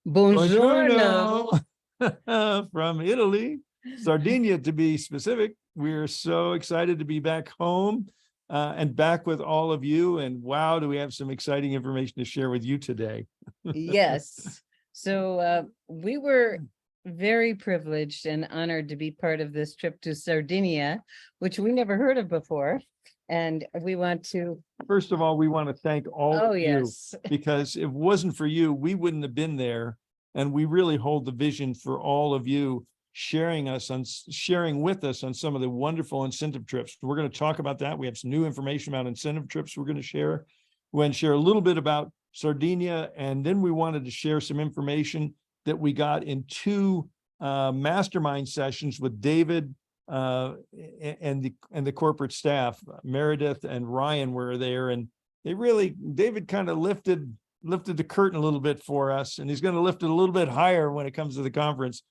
Buongiorno. Buongiorno. From Italy, Sardinia to be specific. We're so excited to be back home and back with all of you. And wow, do we have some exciting information to share with you today? Yes. So we were very privileged and honored to be part of this trip to Sardinia, which we never heard of before. And we want to, First of all, we want to thank all oh of you, yes, because if it wasn't for you, we wouldn't have been there. And we really hold the vision for all of you sharing with us on some of the wonderful incentive trips. We're going to talk about that. We have some new information about incentive trips we're going to share. We're going to share a little bit about Sardinia, and then we wanted to share some information that we got in two mastermind sessions with David and the corporate staff. Meredith and Ryan were there, and David kind of lifted the curtain a little bit for us, and he's going to lift it a little bit higher when it comes to the conference.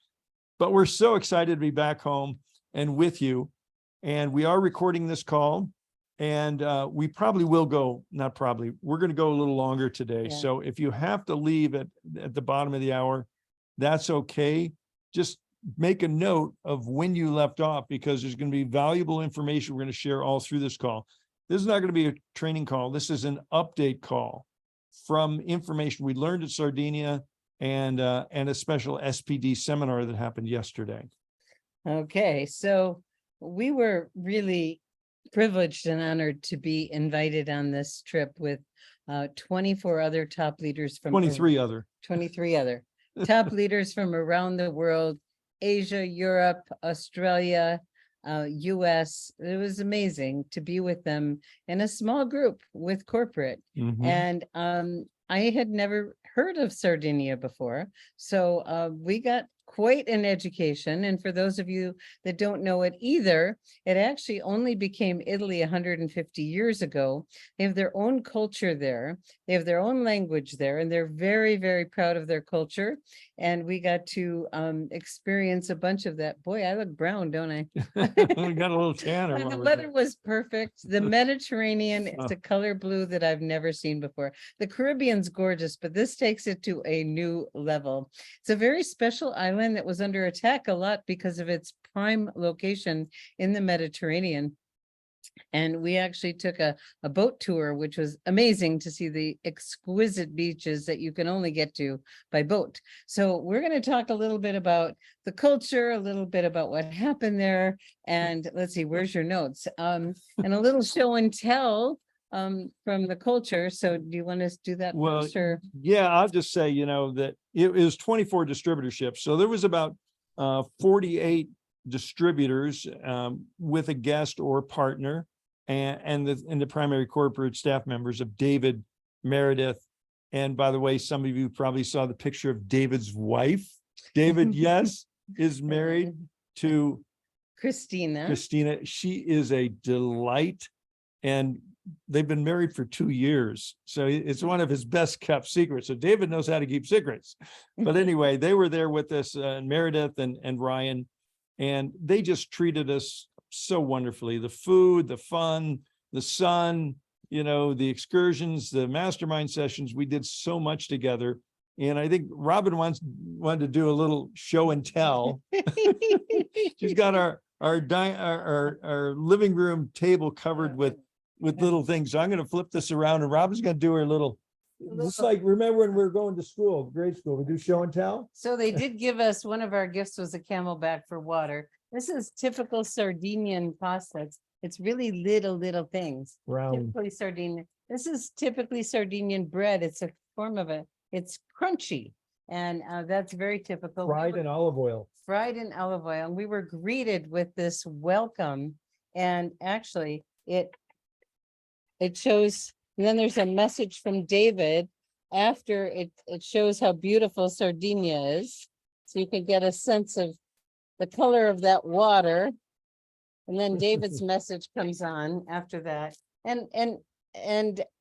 But we're so excited to be back home and with you. And we are recording this call, and we probably will go, not probably, we're going to go a little longer today. Yeah. So if you have to leave at the bottom of the hour, that's okay. Just make a note of when you left off, because there's going to be valuable information we're going to share all through this call. This is not going to be a training call. This is an update call from information we learned at Sardinia and a special SPD seminar that happened yesterday. okay. So we were really privileged and honored to be invited on this trip with 24 other top leaders from 23 other. 23 other top leaders from around the world, Asia, Europe, Australia, US. It was amazing to be with them in a small group with corporate. Mhm. And I had never heard of Sardinia before. So we got quite an education. And for those of you that don't know it either, it actually only became Italy 150 years ago. They have their own culture there. They have their own language there, and they're very, very proud of their culture. And we got to experience a bunch of that. Boy, I look brown, don't I? We got a little tanner. And the weather was perfect. The Mediterranean is a color blue that I've never seen before. The Caribbean's gorgeous, but this takes it to a new level. It's a very special island that was under attack a lot because of its prime location in the Mediterranean. And we actually took a boat tour, which was amazing to see the exquisite beaches that you can only get to by boat. So we're going to talk a little bit about the culture, a little bit about what happened there. And let's see, where's your notes? And a little show and tell from the culture. So do you want to do that first? Or? Yeah, I'll just say, that it was 24 distributorships. So there was about 48 distributors with a guest or partner, and the primary corporate staff members of David, Meredith. And by the way, some of you probably saw the picture of David's wife. David, yes, is married to Christina. She is a delight, and they've been married for 2 years. So it's one of his best kept secrets. So David knows how to keep secrets. But anyway, they were there with us, Meredith and Ryan, and they just treated us so wonderfully. The food, the fun, the sun, the excursions, the mastermind sessions, we did so much together. And I think Robin wanted to do a little show and tell. She's got our living room table covered with little things. So I'm going to flip this around, and Robin's going to do her little, just like, remember when we were going to school, grade school, we do show and tell. So they did give us, one of our gifts was a camelback for water. This is typical Sardinian pasta. It's really little things. Round. Typically Sardinian. This is typically Sardinian bread. It's a form of it's crunchy. And that's very typical. Fried in olive oil. Fried in olive oil. And we were greeted with this welcome. And actually it shows, and then there's a message from David after it shows how beautiful Sardinia is. So you can get a sense of the color of that water. And then David's message comes on after that. And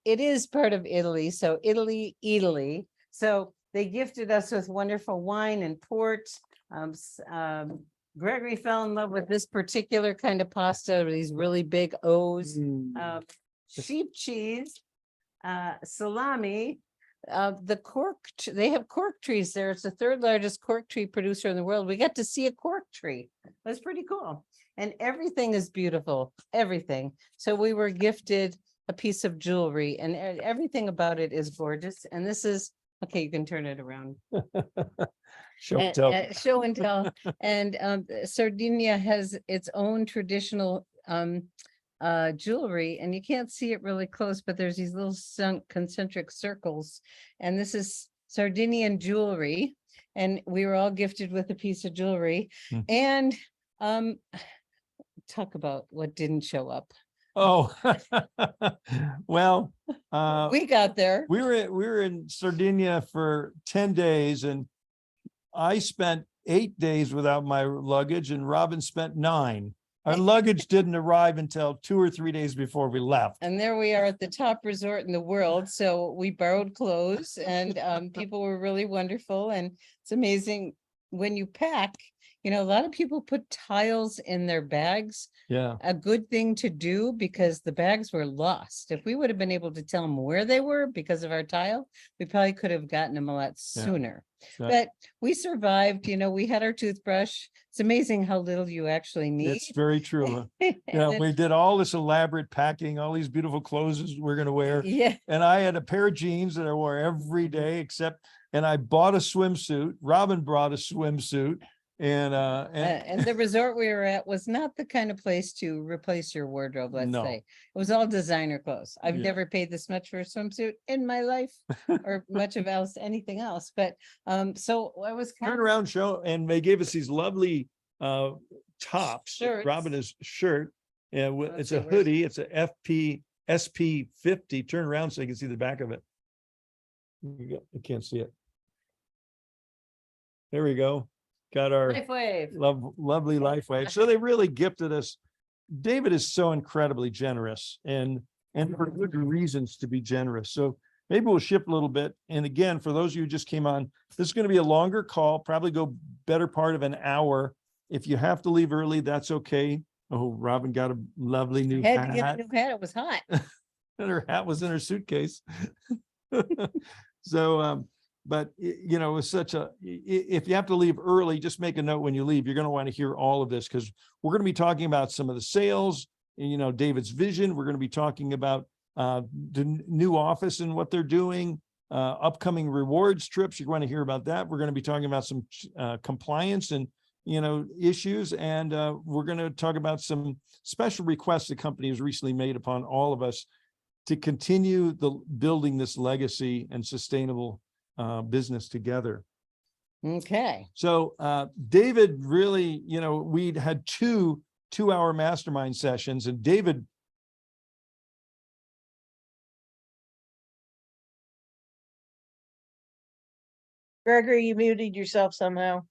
it is part of Italy. So Italy. So they gifted us with wonderful wine and port. Gregory fell in love with this particular kind of pasta, these really big O's. Sheep cheese, salami, the they have cork trees there. It's the third largest cork tree producer in the world. We got to see a cork tree. That's pretty cool. And everything is beautiful, everything. So we were gifted a piece of jewelry and everything about it is gorgeous. And this is, okay, you can turn it around. Show and tell. Show and tell. And Sardinia has its own traditional jewelry, and you can't see it really close, but there's these little concentric circles, and this is Sardinian jewelry, and we were all gifted with a piece of jewelry. And talk about what didn't show up. Oh, well, we got there. We were in Sardinia for 10 days, and I spent 8 days without my luggage, and Robin spent 9. Our luggage didn't arrive until 2 or 3 days before we left. And there we are at the top resort in the world. So we borrowed clothes, and people were really wonderful. And it's amazing when you pack, you know, a lot of people put tiles in their bags. Yeah. A good thing to do, because the bags were lost. If we would have been able to tell them where they were because of our tile, we probably could have gotten them a lot sooner. Yeah. But we survived, you know, we had our toothbrush. It's amazing how little you actually need. It's very true. We did all this elaborate packing, all these beautiful clothes we're going to wear. Yeah. And I had a pair of jeans that I wore every day, and I bought a swimsuit. Robin brought a swimsuit. And the resort we were at was not the kind of place to replace your wardrobe, let's say. It was all designer clothes. I've never paid this much for a swimsuit in my life, or much of anything else. But so I was turn around show, and they gave us these lovely tops. Shirts. Robin's shirt, and it's a hoodie. It's a SP50. Turn around so you can see the back of it. You can't see it. There we go. Got our lovely LifeWave. So they really gifted us. David is so incredibly generous, and for good reasons to be generous. So maybe we'll shift a little bit. And again, for those of you who just came on, this is going to be a longer call, probably go better part of an hour. If you have to leave early, that's okay. Oh, Robin got a lovely new hat. Had to get a new hat. It was hot. And her hat was in her suitcase. So, but you know, it's if you have to leave early, just make a note when you leave. You're going to want to hear all of this, because we're going to be talking about some of the sales, and, you know, David's vision. We're going to be talking about the new office and what they're doing, upcoming rewards trips. You're going to hear about that. We're going to be talking about some compliance and, you know, issues. And we're going to talk about some special requests the company has recently made upon all of us to continue building this legacy and sustainable business together. Okay. So David really, you know, we'd had two-hour mastermind sessions, and David. Gregory, you muted yourself somehow.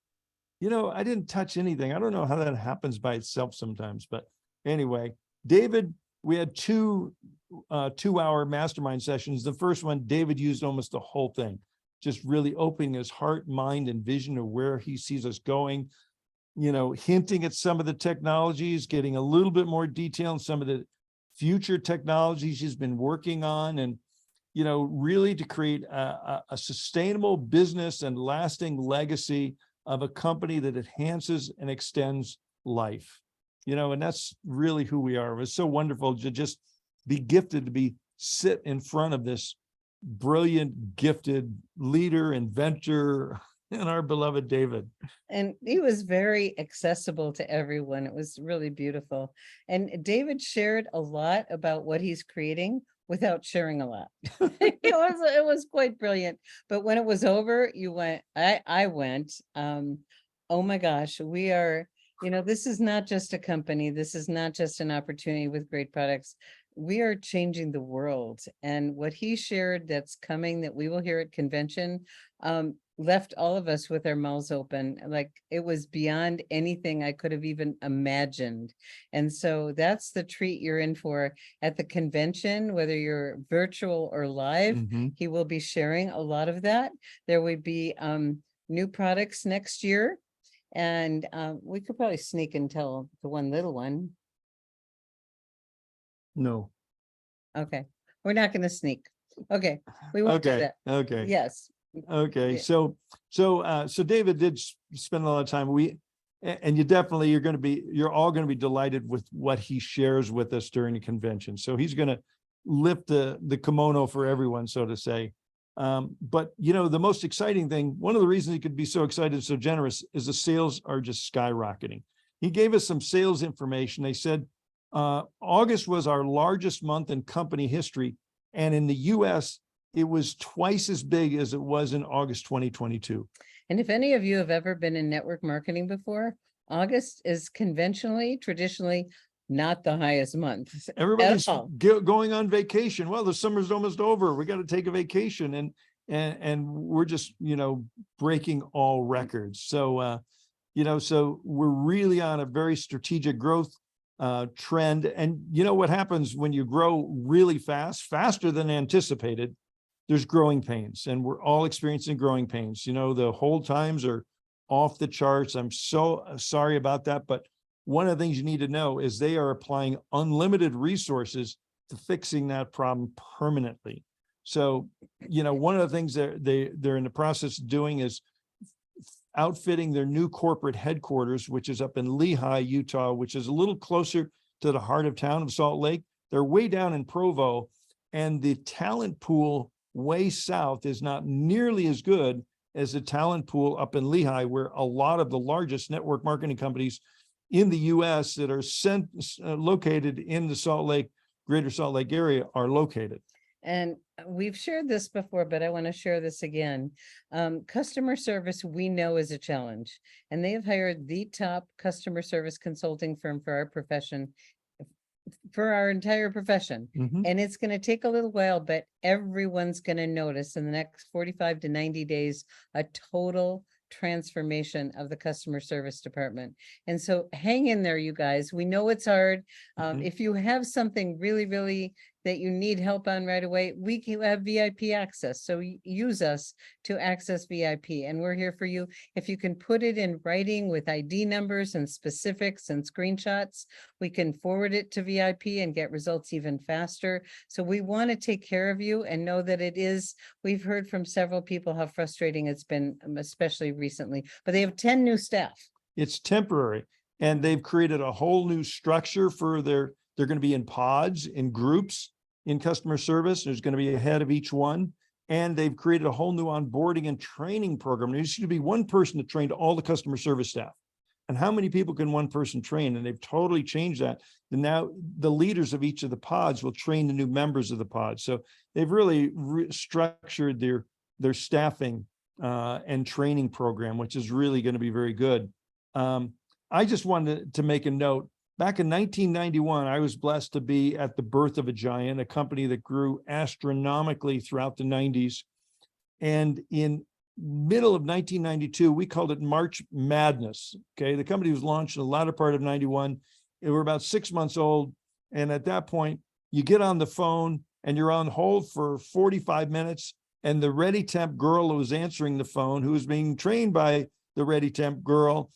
You know, I didn't touch anything. I don't know how that happens by itself sometimes, but anyway, David, we had two-hour mastermind sessions. The first one, David used almost the whole thing, just really opening his heart, mind, and vision of where he sees us going, you know, hinting at some of the technologies, getting a little bit more detail on some of the future technologies he's been working on, and, you know, really to create a sustainable business and lasting legacy of a company that enhances and extends life, you know, and that's really who we are. It was so wonderful to just be gifted to sit in front of this brilliant, gifted leader, inventor, and our beloved David. And he was very accessible to everyone. It was really beautiful. And David shared a lot about what he's creating without sharing a lot. It was quite brilliant. But when it was over, I went, oh my gosh, we are, you know, this is not just a company. This is not just an opportunity with great products. We are changing the world. And what he shared that's coming, that we will hear at convention, left all of us with our mouths open. Like, it was beyond anything I could have even imagined. And so that's the treat you're in for at the convention, whether you're virtual or live. Mm-hmm. He will be sharing a lot of that. There will be new products next year. And we could probably sneak and tell the one little one. No. Okay, we're not going to sneak. Okay, we won't do Okay, that. okay. Yes. Okay, Yeah. so David did spend a lot of time. And you definitely, you're all going to be delighted with what he shares with us during the convention. So he's going to lift the kimono for everyone, so to say. But the most exciting thing, one of the reasons he could be so excited, so generous, is the sales are just skyrocketing. He gave us some sales information. They said August was our largest month in company history, and in the US, it was twice as big as it was in August 2022. And if any of you have ever been in network marketing before, August is traditionally not the highest month. Everybody's all. going on vacation. Well, the summer's almost over. We got to take a vacation, and we're just breaking all records. So so we're really on a very strategic growth trend. And what happens when you grow really fast, faster than anticipated? There's growing pains, and we're all experiencing growing pains. The hold times are off the charts. I'm so sorry about that, but one of the things you need to know is they are applying unlimited resources to fixing that problem permanently. So, one of the things that they're in the process of doing is outfitting their new corporate headquarters, which is up in Lehi, Utah, which is a little closer to the heart of town of Salt Lake. They're way down in Provo, and the talent pool way south is not nearly as good as the talent pool up in Lehi, where a lot of the largest network marketing companies in the US that are located in the greater Salt Lake area are located. And we've shared this before, but I want to share this again. Customer service, we know, is a challenge, and they have hired the top customer service consulting firm for our profession, for our entire profession. And it's going to take a little while, but everyone's going to notice in the next 45 to 90 days, a total transformation of the customer service department. And so hang in there, you guys. We know it's hard. If you have something really that you need help on right away, we can have VIP access. So use us to access VIP, and we're here for you. If you can put it in writing with ID numbers and specifics and screenshots, we can forward it to VIP and get results even faster. So we want to take care of you and know that we've heard from several people how frustrating it's been, especially recently, but they have 10 new staff. It's temporary, and they've created a whole new structure for they're going to be in pods, in groups, in customer service. There's going to be a head of each one. And they've created a whole new onboarding and training program. There used to be one person that trained all the customer service staff. And how many people can one person train? And they've totally changed that. And now the leaders of each of the pods will train the new members of the pods. So they've really structured their staffing and training program, which is really going to be very good. I just wanted to make a note. Back in 1991, I was blessed to be at the birth of a giant, a company that grew astronomically throughout the 90s. And in middle of 1992, we called it March Madness. Okay, the company was launched in the latter part of 91. It were about 6 months old. And at that point, you get on the phone and you're on hold for 45 minutes. And the Ready Temp girl who was answering the phone, who was being trained by the Ready Temp girl,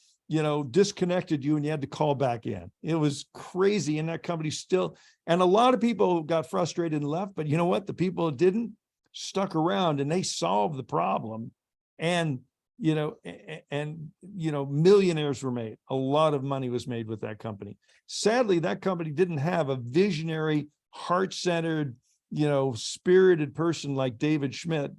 disconnected you and you had to call back in. It was crazy. And that company still, and a lot of people got frustrated and left, but you know what? The people that didn't stuck around and they solved the problem. And, millionaires were made. A lot of money was made with that company. Sadly, that company didn't have a visionary, heart-centered, spirited person like David Schmidt.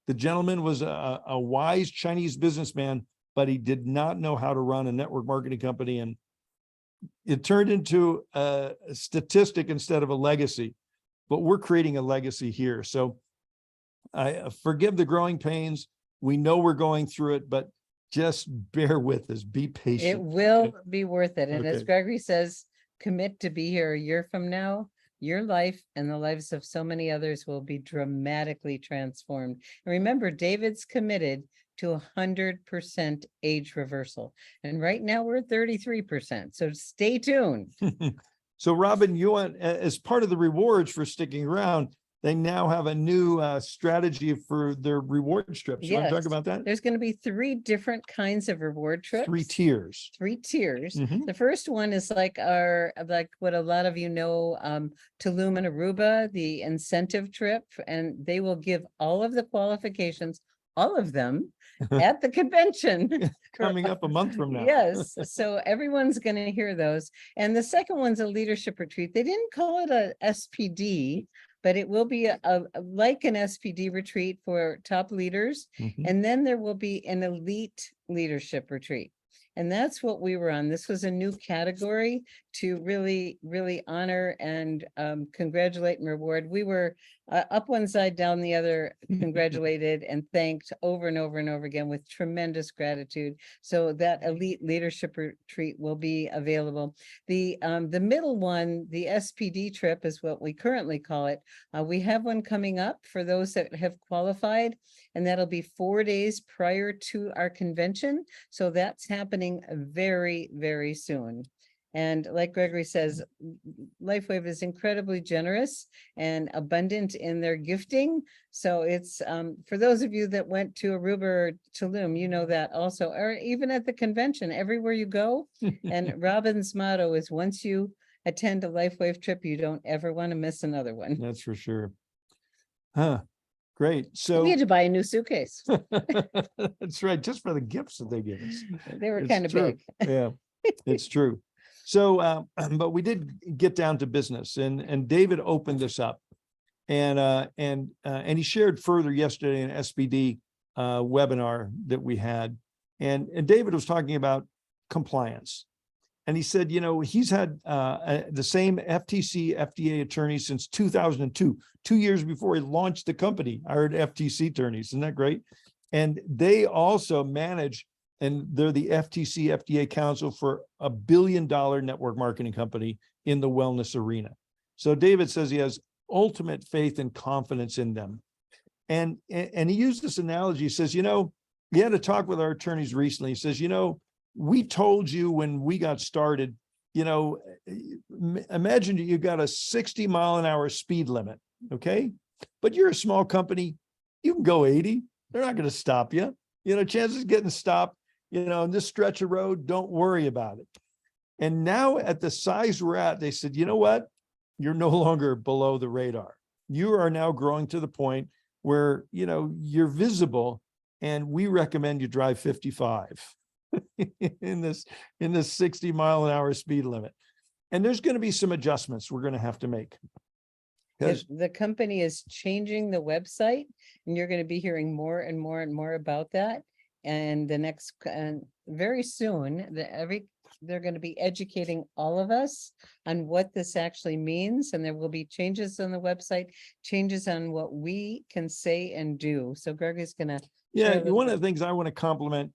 The gentleman was a wise Chinese businessman, but he did not know how to run a network marketing company. And it turned into a statistic instead of a legacy, but we're creating a legacy here. So I forgive the growing pains. We know we're going through it, but just bear with us, be patient. It will be worth it. And as Okay. Gregory says, commit to be here a year from now. Your life and the lives of so many others will be dramatically transformed. And remember, David's committed to 100% age reversal. And right now we're at 33%. So stay tuned. So Robin, you want, as part of the rewards for sticking around, they now have a new strategy for their reward strips. You want to talk Yes. about that? There's going to be 3 different kinds of reward trips. 3 tiers. 3 tiers. Mhm. The first one is like what a lot of you know, Tulum and Aruba, the incentive trip, and they will give all of the qualifications, all of them, at the convention. Coming up a month from now. Yes, so everyone's going to hear those. And the second one's a leadership retreat. They didn't call it a SPD, but it will be like an SPD retreat for top leaders. Mhm. And then there will be an elite leadership retreat. And that's what we were on. This was a new category to really, really honor and congratulate and reward. We were up one side, down the other, congratulated and thanked over and over and over again with tremendous gratitude. So that elite leadership retreat will be available. The middle one, the SPD trip is what we currently call it. We have one coming up for those that have qualified, and that'll be 4 days prior to our convention. So that's happening very, very soon. And like Gregory says, LifeWave is incredibly generous and abundant in their gifting. So it's for those of you that went to Aruba or Tulum, you know that also, or even at the convention, everywhere you go. And Robin's motto is, once you attend a LifeWave trip, you don't ever want to miss another one. That's for sure. Huh. Great. So We had to buy a new suitcase. that's right, just for the gifts that they give us. They were It's kind of true. big. Yeah, it's true. So, but we did get down to business, and David opened this up, and he shared further yesterday in an SPD webinar that we had, and David was talking about compliance, and he said, you know, he's had the same FTC FDA attorney since 2002, 2 years before he launched the company. I heard FTC attorneys, isn't that great? And they also manage. And they're the FTC FDA counsel for $1 billion network marketing company in the wellness arena. So David says he has ultimate faith and confidence in them. And he used this analogy. He says, you know, he had a talk with our attorneys recently. He says, you know, we told you when we got started, you know, imagine you got a 60-mile-an-hour speed limit, okay? But you're a small company, you can go 80. They're not going to stop you. You know, chances of getting stopped, you know, in this stretch of road, don't worry about it. And now at the size we're at, they said, you know what? You're no longer below the radar. You are now growing to the point where, you know, you're visible, and we recommend you drive 55 in this 60-mile-an-hour speed limit. And there's going to be some adjustments we're going to have to make. The company is changing the website, and you're going to be hearing more and more and more about that. And the next, very soon, they're going to be educating all of us on what this actually means. And there will be changes on the website, changes on what we can say and do. So Gregory's going to. Yeah, one of the things I want to compliment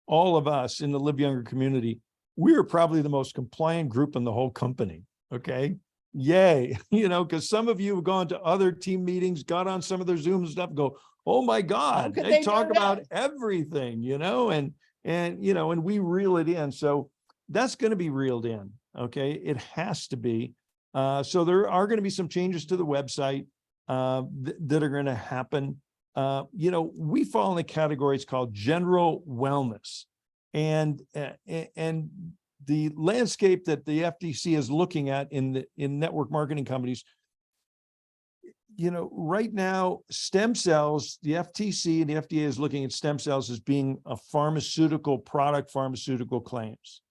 all of us in the Live Younger community, we are probably the most compliant group in the whole company. Okay. Yay. You know, because some of you have gone to other team meetings, got on some of their Zoom and stuff, and go, oh my God, they talk about everything, you know, and you know, and we reel it in. So that's going to be reeled in. Okay. It has to be. So there are going to be some changes to the website that are going to happen. You know, we fall in the categories called general wellness, and the landscape that the FTC is looking at in network marketing companies. You know, right now, stem cells, the FTC and the FDA is looking at stem cells as being a pharmaceutical product, pharmaceutical claims.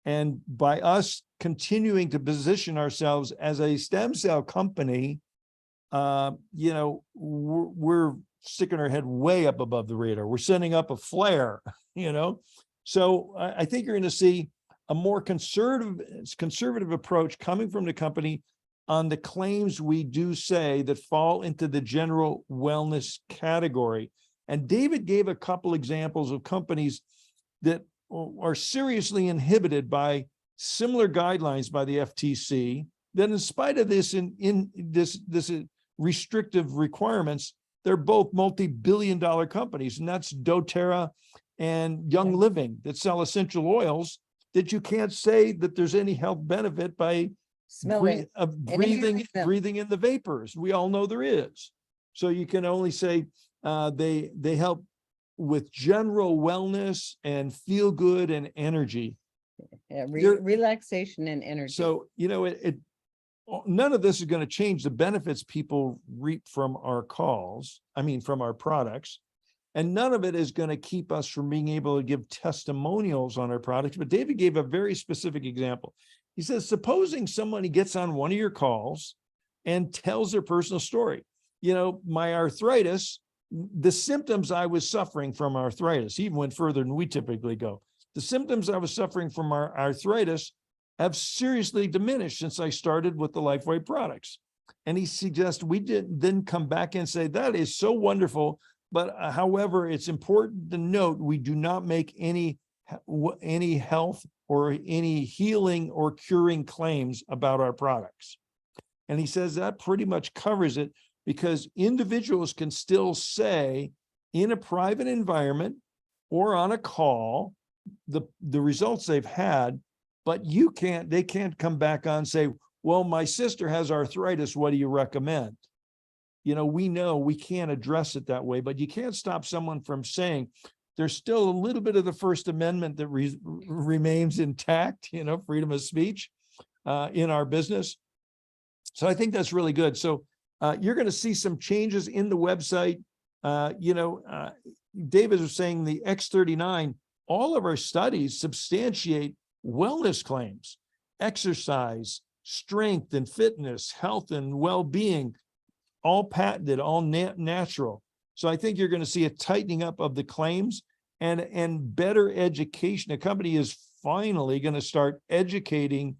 And by us continuing to position ourselves as a stem cell company, you know, we're sticking our head way up above the radar. We're sending up a flare, you know. So I think you're going to see a more conservative approach coming from the company on the claims we do say that fall into the general wellness category. And David gave a couple examples of companies that are seriously inhibited by similar guidelines by the FTC, that in spite of this this restrictive requirements, they're both multi-billion-dollar companies, and that's doTERRA and Young Living that sell essential oils that you can't say that there's any health benefit by Smelling. breathing, them. breathing in the vapors. We all know there is. So you can only say they help with general wellness and feel good and energy. Yeah, You're- relaxation and energy. So, none of this is going to change the benefits people reap from our calls. I mean, from our products. And none of it is going to keep us from being able to give testimonials on our products. But David gave a very specific example. He says, supposing somebody gets on one of your calls and tells their personal story. My arthritis, the symptoms I was suffering from arthritis, he even went further than we typically go. The symptoms I was suffering from our arthritis have seriously diminished since I started with the LifeWay products. And he suggests we then come back and say, that is so wonderful. But however, it's important to note, we do not make any health or any healing or curing claims about our products. And he says that pretty much covers it, because individuals can still say in a private environment or on a call, the results they've had, but they can't come back on and say, well, my sister has arthritis, what do you recommend? We know we can't address it that way, but you can't stop someone from saying. There's still a little bit of the First Amendment that remains intact, freedom of speech in our business. So I think that's really good. So you're going to see some changes in the website. David was saying the X39, all of our studies substantiate wellness claims, exercise, strength and fitness, health and well-being, all patented, all natural. So I think you're going to see a tightening up of the claims and better education. A company is finally going to start educating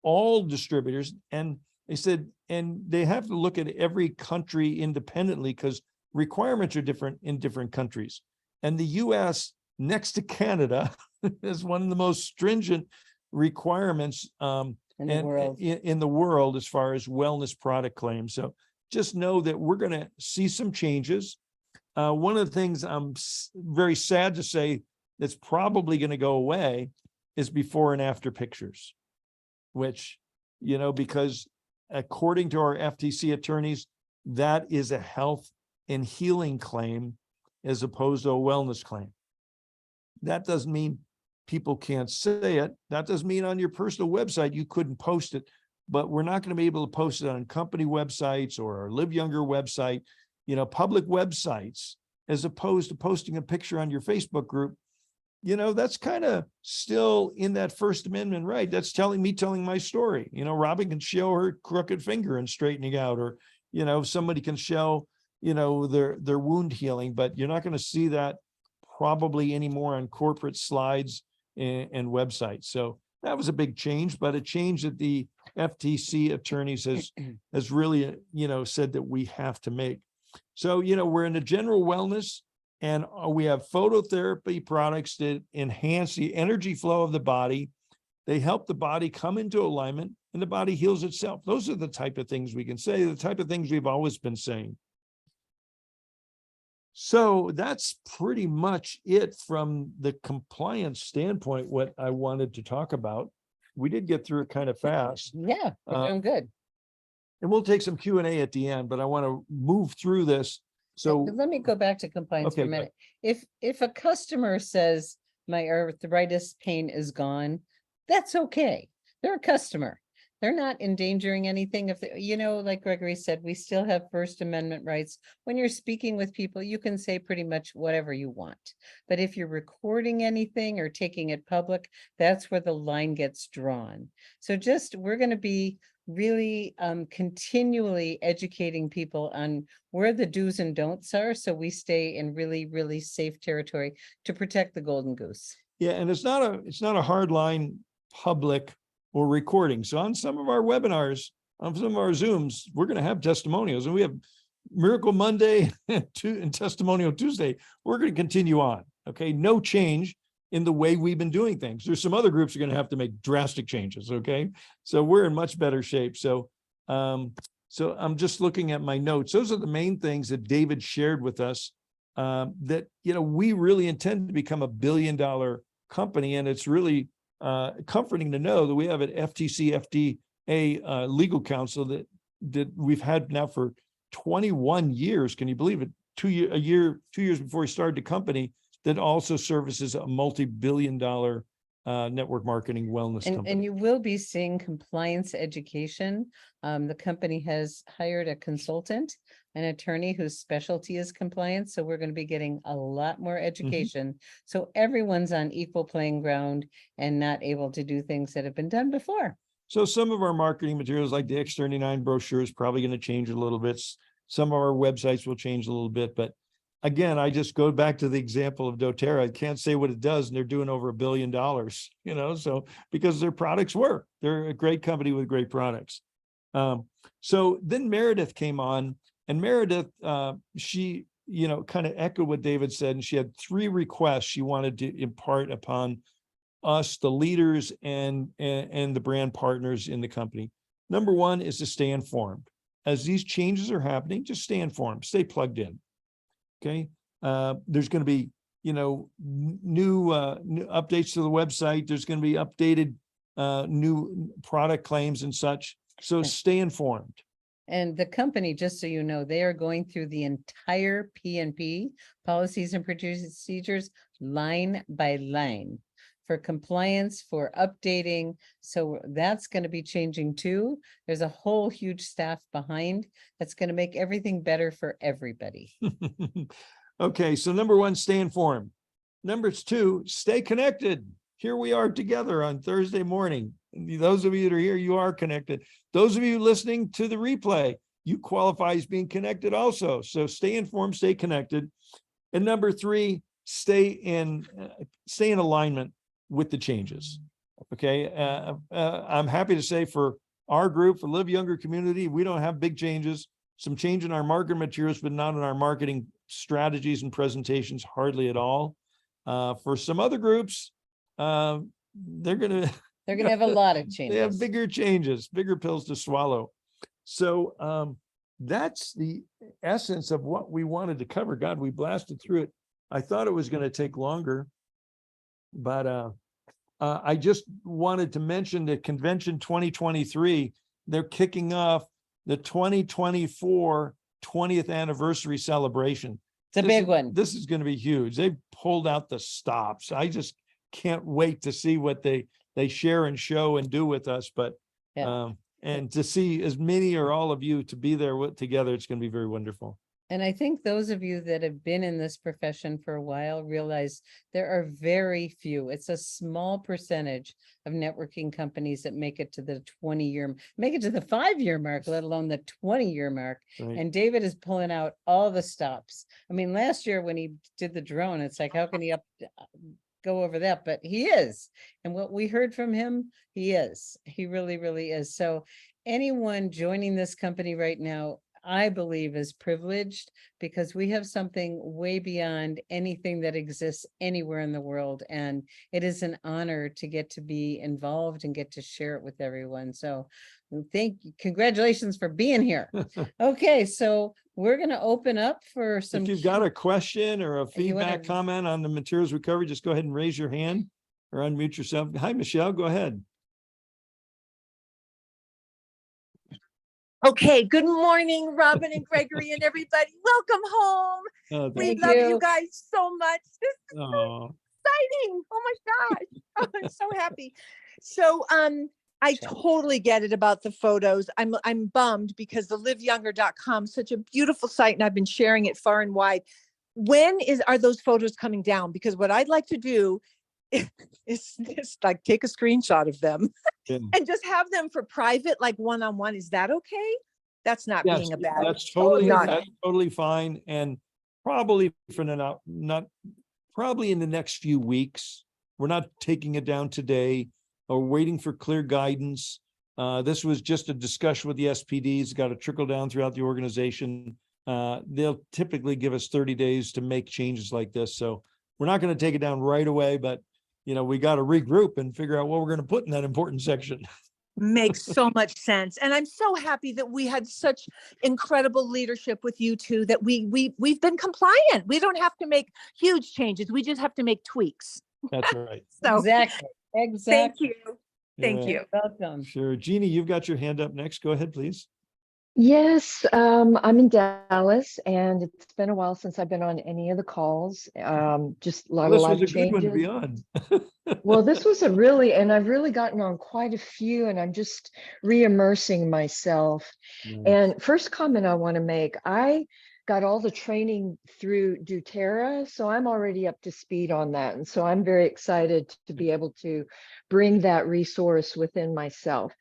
all distributors. And they said, and they have to look at every country independently, because requirements are different in different countries. And the US, next to Canada, is one of the most stringent requirements in the world as far as wellness product claims. So just know that we're going to see some changes. One of the things I'm very sad to say that's probably going to go away is before and after pictures, which, because according to our FTC attorneys, that is a health and healing claim as opposed to a wellness claim. That doesn't mean people can't say it. That doesn't mean on your personal website you couldn't post it, but we're not going to be able to post it on company websites or our Live Younger website, public websites, as opposed to posting a picture on your Facebook group. That's kind of still in that First Amendment right. That's telling my story. Robin can show her crooked finger and straightening out, or, somebody can show, their wound healing, but you're not going to see that probably anymore on corporate slides and websites. So that was a big change, but a change that the FTC attorneys has really, said that we have to make. So, we're in a general wellness, and we have phototherapy products that enhance the energy flow of the body. They help the body come into alignment, and the body heals itself. Those are the type of things we can say, the type of things we've always been saying. So that's pretty much it from the compliance standpoint, what I wanted to talk about. We did get through it kind of fast. Yeah, we're doing good. And we'll take some Q&A at the end, but I want to move through this. So Let me go back to compliance for a Okay, minute. If a customer says my arthritis pain is gone, that's okay. They're a customer. They're not endangering anything. If like Gregory said, we still have First Amendment rights. When you're speaking with people, you can say pretty much whatever you want. But if you're recording anything or taking it public, that's where the line gets drawn. So we're going to be really continually educating people on where the do's and don'ts are, so we stay in really, really safe territory to protect the golden goose. yeah, and it's not a hard line public or recording. So on some of our webinars, on some of our Zooms, we're going to have testimonials, and we have Miracle Monday and Testimonial Tuesday. We're going to continue on. Okay, no change in the way we've been doing things. There's some other groups are going to have to make drastic changes. Okay, so we're in much better shape. So I'm just looking at my notes. Those are the main things that David shared with us. That we really intend to become $1 billion company, and it's really comforting to know that we have an FTC a legal counsel that we've had now for 21 years. Can you believe it? 2 years before he started the company, that also services a multi-billion-dollar network marketing wellness And company. you will be seeing compliance education. The company has hired a consultant, an attorney whose specialty is compliance. So we're going to be getting a lot more education. So everyone's on equal playing ground and not able to do things that have been done before. So some of our marketing materials, like the X39 brochure, is probably going to change a little bit. Some of our websites will change a little bit, but again, I just go back to the example of doTERRA. I can't say what it does, and they're doing over $1 billion, so because their products work. They're a great company with great products. So then Meredith came on, and Meredith, she, kind of echoed what David said, and she had 3 requests she wanted to impart upon us, the leaders and the brand partners in the company. Number 1 is to stay informed. As these changes are happening, just stay informed, stay plugged in. Okay. There's going to be, new updates to the website. There's going to be updated new product claims and such. So stay informed. And the company, just so you know, they are going through the entire P&P, policies and procedures, line by line for compliance, for updating. So that's going to be changing too. There's a whole huge staff behind that's going to make everything better for everybody. Okay, so number 1, stay informed. Number 2, stay connected. Here we are together on Thursday morning. Those of you that are here, you are connected. Those of you listening to the replay, you qualify as being connected also. So stay informed, stay connected. And number 3, stay in alignment with the changes. Okay. I'm happy to say for our group, for Live Younger community, we don't have big changes, some change in our marketing materials, but not in our marketing strategies and presentations, hardly at all. For some other groups, they're going to have a lot of changes. They have bigger changes, bigger pills to swallow. So that's the essence of what we wanted to cover. God, we blasted through it. I thought it was going to take longer, but I just wanted to mention that Convention 2023, they're kicking off the 2024 20th anniversary celebration. It's a big one. This is going to be huge. They've pulled out the stops. I just can't wait to see what they share and show and do with us. But and to see as many or all of you to be there together, it's going to be very wonderful. And I think those of you that have been in this profession for a while realize there are very few. It's a small percentage of networking companies that make it to the 5-year mark, let alone the 20-year mark. Right. And David is pulling out all the stops. I mean, last year when he did the drone, it's like, how can he go over that? But he is. And what we heard from him, he is. He really, really is. So anyone joining this company right now, I believe, is privileged because we have something way beyond anything that exists anywhere in the world. And it is an honor to get to be involved and get to share it with everyone. So congratulations for being here. Okay, so we're going to open up for some. If you've got a question or a feedback comment on the materials we covered, just go ahead and raise your hand or unmute yourself. Hi, Michelle, go ahead. Okay, good morning, Robin and Gregory and everybody. Welcome home. We love you guys so much. This is so exciting. Oh my gosh. I'm so happy. So I totally get it about the photos. I'm bummed because the liveyounger.com is such a beautiful site and I've been sharing it far and wide. When are those photos coming down? Because what I'd like to do is like take a screenshot of them and just have them for private, like one-on-one. Is that okay? That's not being a bad. That's totally fine. And probably probably in the next few weeks. We're not taking it down today or waiting for clear guidance. This was just a discussion with the SPDs, got to trickle down throughout the organization. They'll typically give us 30 days to make changes like this. So we're not going to take it down right away, but we got to regroup and figure out what we're going to put in that important section. Makes so much sense. And I'm so happy that we had such incredible leadership with you two, that we've been compliant. We don't have to make huge changes. We just have to make tweaks. That's right. So Exactly. thank you. Thank Yeah, you. Welcome. Sure. Jeannie, you've got your hand up next. Go ahead, please. Yes, I'm in Dallas, and it's been a while since I've been on any of the calls. Just a lot Well, of this was life a good one to be changes. on. Well, this was a really, and I've really gotten on quite a few, and I'm just re-immersing myself. Nice. And first comment I want to make, I got all the training through doTERRA, so I'm already up to speed on that. And so I'm very excited to be able to bring that resource within myself.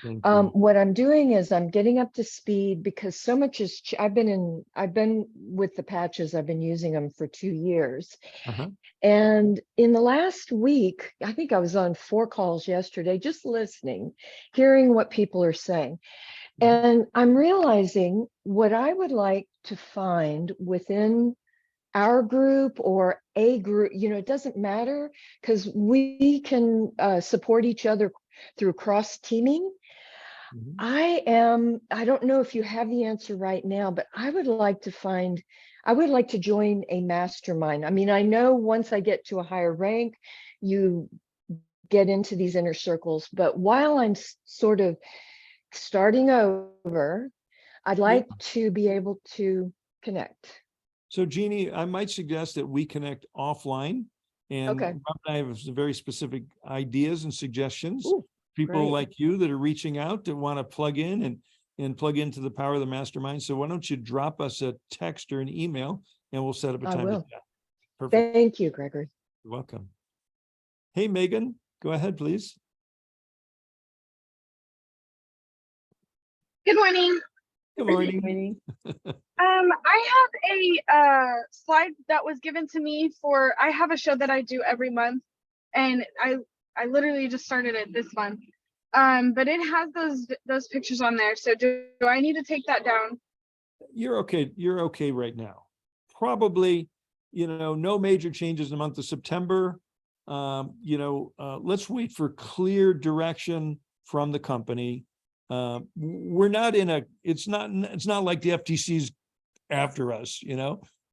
Thank you. What I'm doing is I'm getting up to speed because so much is, I've been with the patches, I've been using them for 2 years. Uh-huh. And in the last week, I think I was on 4 calls yesterday, just listening, hearing what people are saying. And I'm realizing what I would like to find within our group or a group, it doesn't matter, because we can support each other through cross teaming. Mhm. I don't know if you have the answer right now, but I would like to join a mastermind. I mean, I know once I get to a higher rank, you get into these inner circles, but while I'm sort of starting over, I'd like to be able to connect. So Jeannie, I might suggest that we connect offline, and Okay. Rob and I have some very specific ideas and suggestions. Ooh, People great. like you that are reaching out that want to plug in and plug into the power of the mastermind. So why don't you drop us a text or an email and we'll set up a I time to will. chat. Perfect. Thank you, Gregory. You're welcome. Hey, Megan, go ahead, please. Good morning. Good morning. I have a slide that was given to me for, I have a show that I do every month, and I literally just started it this month. But it has those pictures on there. So do I need to take that down? You're okay. You're okay right now. Probably, no major changes in the month of September. Let's wait for clear direction from the company. We're not it's not like the FTC's after us,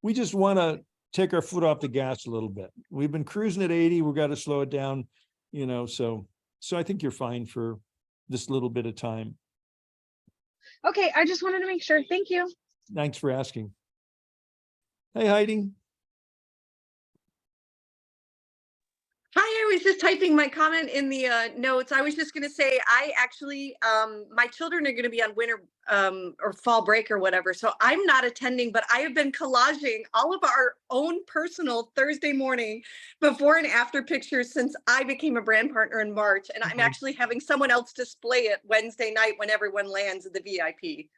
we just want to take our foot off the gas a little bit. We've been cruising at 80. We've got to slow it down, so I think you're fine for this little bit of time. Okay, I just wanted to make sure. Thank you. Thanks for asking. Hey, Heidi. Hi, I was just typing my comment in the notes. I was just going to say, I actually, my children are going to be on winter or fall break or whatever. So I'm not attending, but I have been collaging all of our own personal Thursday morning before and after pictures since I became a brand partner in March. And I'm actually having someone else display it Wednesday night when everyone lands at the VIP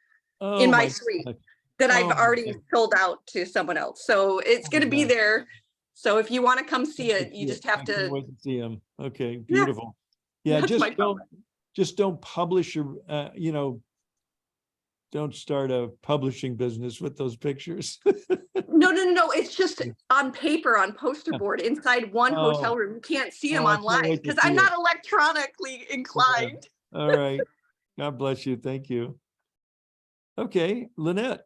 in my suite that I've already sold out to someone else. So it's going to be there. So if you want to come see it, you just have to wait to see them. Okay, beautiful. Yeah, just don't publish your, don't start a publishing business with those pictures. No. It's just on paper, on poster board inside one hotel room. You can't see them online because I'm not electronically inclined. Yeah. All right. God bless you. Thank you. Okay, Lynette.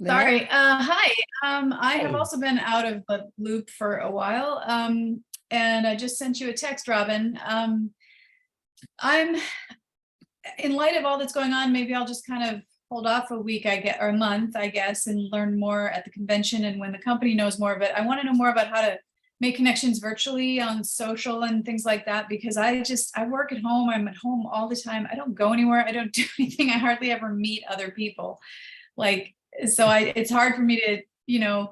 Sorry. Hi. I have also been out of the loop for a while. And I just sent you a text, Robin. I'm in light of all that's going on, maybe I'll just kind of hold off a week, or a month, I guess, and learn more at the convention. And when the company knows more of it, I want to know more about how to make connections virtually on social and things like that, because I work at home. I'm at home all the time. I don't go anywhere. I don't do anything. I hardly ever meet other people. It's hard for me to,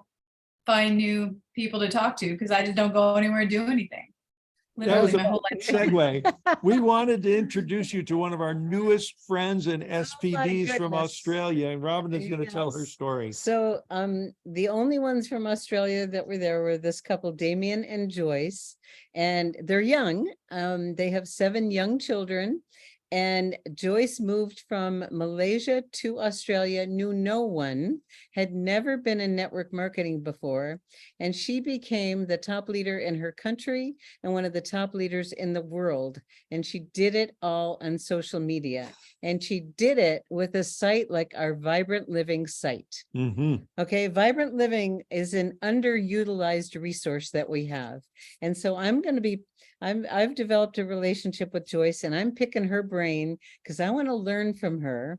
find new people to talk to because I just don't go anywhere and do anything. Literally my whole life. Segue. We wanted to introduce you to one of our newest friends and SPDs from goodness. Australia, and Robin is going to tell her story. So the only ones from Australia that were there were this couple, Damien and Joyce, and they're young. They have 7 young children. And Joyce moved from Malaysia to Australia, knew no one, had never been in network marketing before, and she became the top leader in her country and one of the top leaders in the world. And she did it all on social media. And she did it with a site like our Vibrant Living site. Okay, Vibrant Living is an underutilized resource that we have. And so I've developed a relationship with Joyce, and I'm picking her brain because I want to learn from her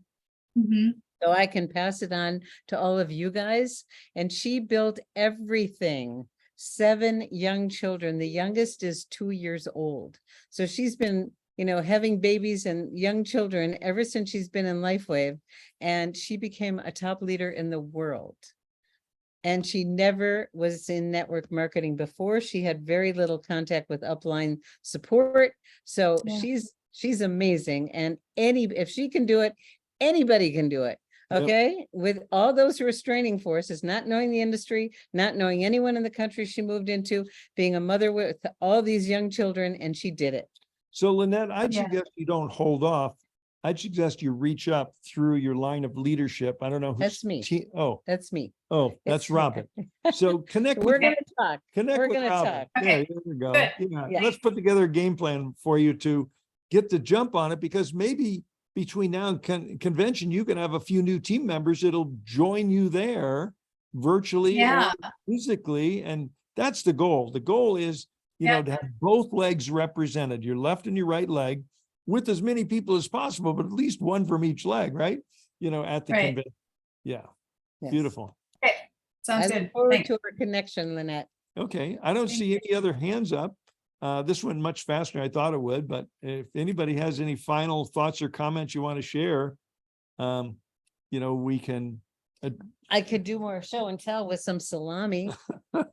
so I can pass it on to all of you guys. And she built everything. 7 young children. The youngest is 2 years old. So she's been, having babies and young children ever since she's been in LifeWave, and she became a top leader in the world. And she never was in network marketing before. She had very little contact with upline support. So she's amazing. And if she can do it, anybody can do it. Okay. With all those restraining forces, not knowing the industry, not knowing anyone in the country she moved into, being a mother with all these young children, and she did it. So Lynette, I'd suggest you don't hold off. I'd suggest you reach up through your line of leadership. I don't know who's That's me. That's me. Oh, that's Robin. So connect We're with going to talk. Connect We're with gonna Robin. talk. Yeah, there we go. Good. Yeah. Let's put together a game plan for you to get the jump on it, because maybe between now and convention, you can have a few new team members that'll join you there virtually or physically. And that's the goal. The goal is, to have both legs represented, your left and your right leg, with as many people as possible, but at least one from each leg, right? At the convention. Yeah. Yes. Beautiful. Okay, sounds I good. look forward Thanks. to our connection, Lynette. Okay. I don't see any other hands up. This went much faster than I thought it would, but if anybody has any final thoughts or comments you want to share, we can. I could do more show and tell with some salami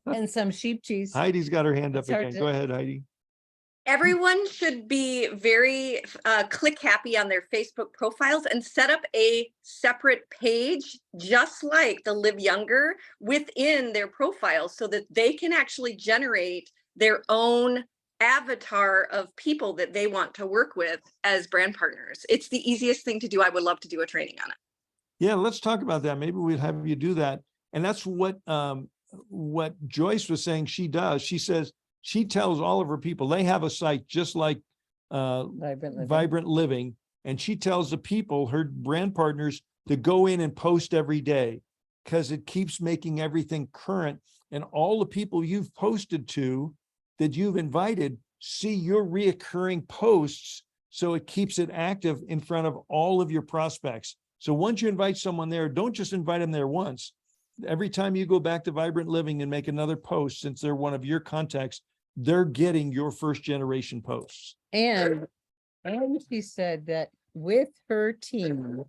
and some sheep cheese. Heidi's got her hand up It's hard again. to- Go ahead, Heidi. Everyone should be very click happy on their Facebook profiles and set up a separate page, just like the Live Younger, within their profiles, so that they can actually generate their own avatar of people that they want to work with as brand partners. It's the easiest thing to do. I would love to do a training on it. Yeah, let's talk about that. Maybe we'll have you do that. And that's what Joyce was saying she does. She says she tells all of her people, they have a site just like Vibrant Living. And she tells the people, her brand partners, to go in and post every day, because it keeps making everything current. And all the people you've posted to, that you've invited, see your reoccurring posts. So it keeps it active in front of all of your prospects. So once you invite someone there, don't just invite them there once. Every time you go back to Vibrant Living and make another post, since they're one of your contacts, they're getting your first generation posts. And she said that with her team,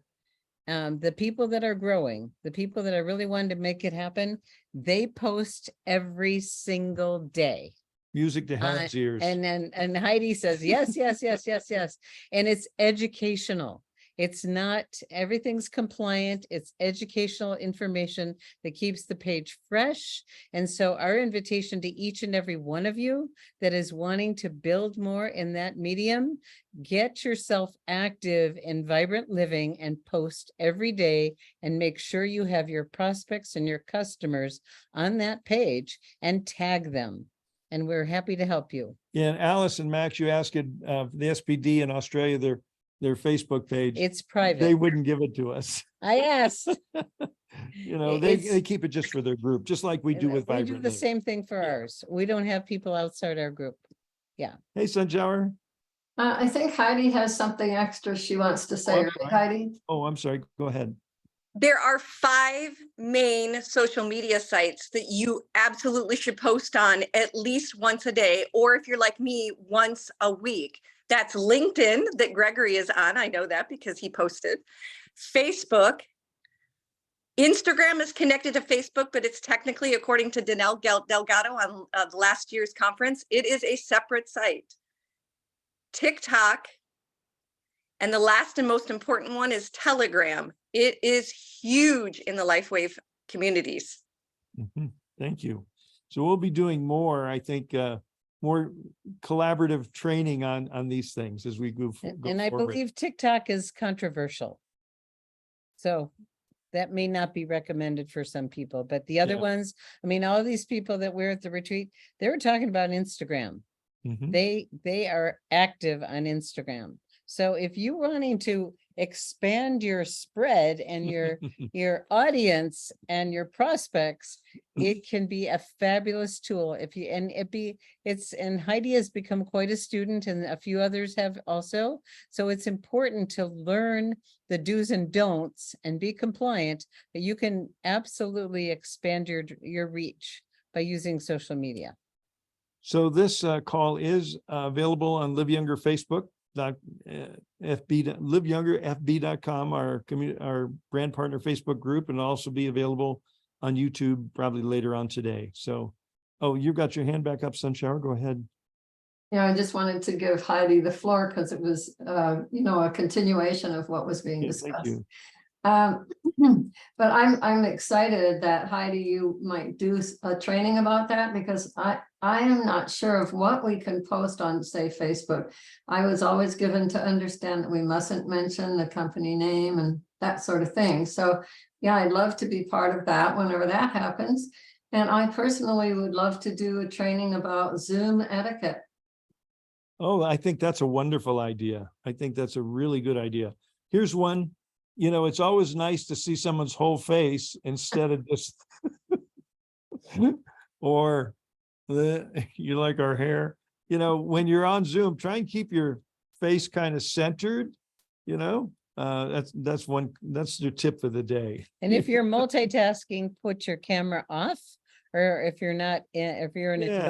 the people that are growing, the people that are really wanting to make it happen, they post every single day. Music to Helen's ears. And Heidi says, yes. And it's educational. It's not, everything's compliant. It's educational information that keeps the page fresh. And so our invitation to each and every one of you that is wanting to build more in that medium, get yourself active in Vibrant Living and post every day, and make sure you have your prospects and your customers on that page and tag them. And we're happy to help you. Yeah, and Alice and Max, you asked the SPD in Australia, their Facebook page. It's private. They wouldn't give it to us. I asked. They keep it just for their group, just like we do with We Vibrant do the Living. same thing for ours. We don't have people outside our group. Hey, Sunjour. I think Heidi has something extra she wants to say, Oh, right, Heidi? Oh, I'm sorry. Go ahead. There are 5 main social media sites that you absolutely should post on at least once a day, or if you're like me, once a week. That's LinkedIn, that Gregory is on. I know that because he posted. Facebook. Instagram is connected to Facebook, but it's technically, according to Danelle Delgado on last year's conference, it is a separate site. TikTok. And the last and most important one is Telegram. It is huge in the LifeWave communities. Thank you. So we'll be doing more, I think, more collaborative training on these things as we go And I forward. believe TikTok is controversial. So that may not be recommended for some people, but the other Yeah. ones, I mean, all of these people that were at the retreat, they were talking about Instagram. Mhm. They are active on Instagram. So if you wanting to expand your spread and your audience and your prospects, it can be a fabulous tool. If you and Heidi has become quite a student, and a few others have also. So it's important to learn the do's and don'ts and be compliant, but you can absolutely expand your reach by using social media. So this call is available on Live Younger Facebook. LiveYoungerFB.com, our brand partner Facebook group, and also be available on YouTube probably later on today. So, oh, you've got your hand back up, Sunshower. Go ahead. Yeah, I just wanted to give Heidi the floor because it was, a continuation of what was being Yeah, thank discussed. you. But I'm excited that Heidi, you might do a training about that, because I am not sure of what we can post on, say, Facebook. I was always given to understand that we mustn't mention the company name and that sort of thing. So yeah, I'd love to be part of that whenever that happens. And I personally would love to do a training about Zoom etiquette. Oh, I think that's a wonderful idea. I think that's a really good idea. Here's one. It's always nice to see someone's whole face instead of just or you like our hair. When you're on Zoom, try and keep your face kind of centered. That's your tip for the day. And if you're multitasking, put your camera off. Or if you're in a Yeah.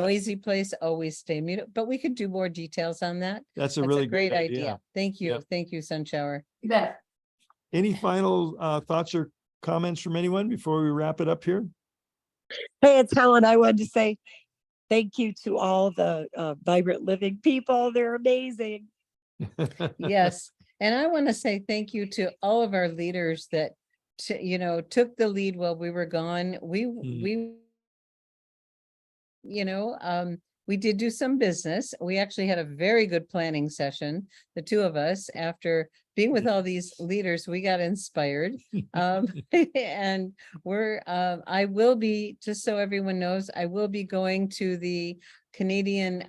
noisy place, always stay muted. But we could do more details on that. That's a That's really a great good idea. Thank you. Yep. Thank you, Sunshower. You bet. Any final thoughts or comments from anyone before we wrap it up here? Hey, it's Helen. I wanted to say thank you to all the Vibrant Living people. They're amazing. Yes. And I want to say thank you to all of our leaders that, took the lead while we were gone. We did do some business. We actually had a very good planning session. The two of us, after being with all these leaders, we got inspired. And I will be, just so everyone knows, I will be going to the Canadian,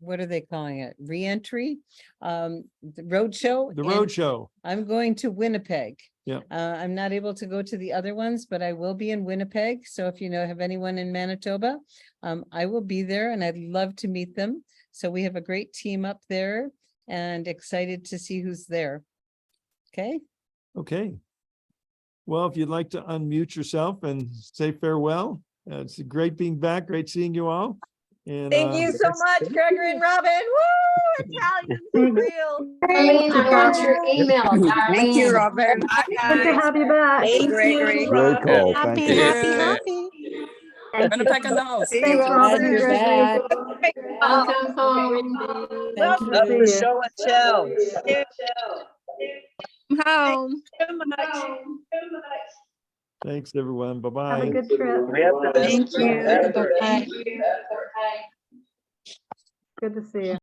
what are they calling it? Reentry, the roadshow. The and roadshow. I'm going to Winnipeg. Yeah. I'm not able to go to the other ones, but I will be in Winnipeg. So if have anyone in Manitoba, I will be there and I'd love to meet them. So we have a great team up there and excited to see who's there. Okay. Okay. Well, if you'd like to unmute yourself and say farewell, it's great being back. Great seeing you all. And Thank you so much, Gregory and Robin. Woo! Italians for real. Darlene, I got your email. Thank you, Darlene. Robin. Good to have you back. Hey, Gregory. Great call. Thank you. Happy. Winnipeg in the house. See Thanks, you, Robin. Robin. Gregory. back. Welcome home. Thank Love the you. show and tell. Home. thanks, everyone. Bye-bye. Have a good trip. We have the best Thank trip you. ever. Bye-bye. Good to see you.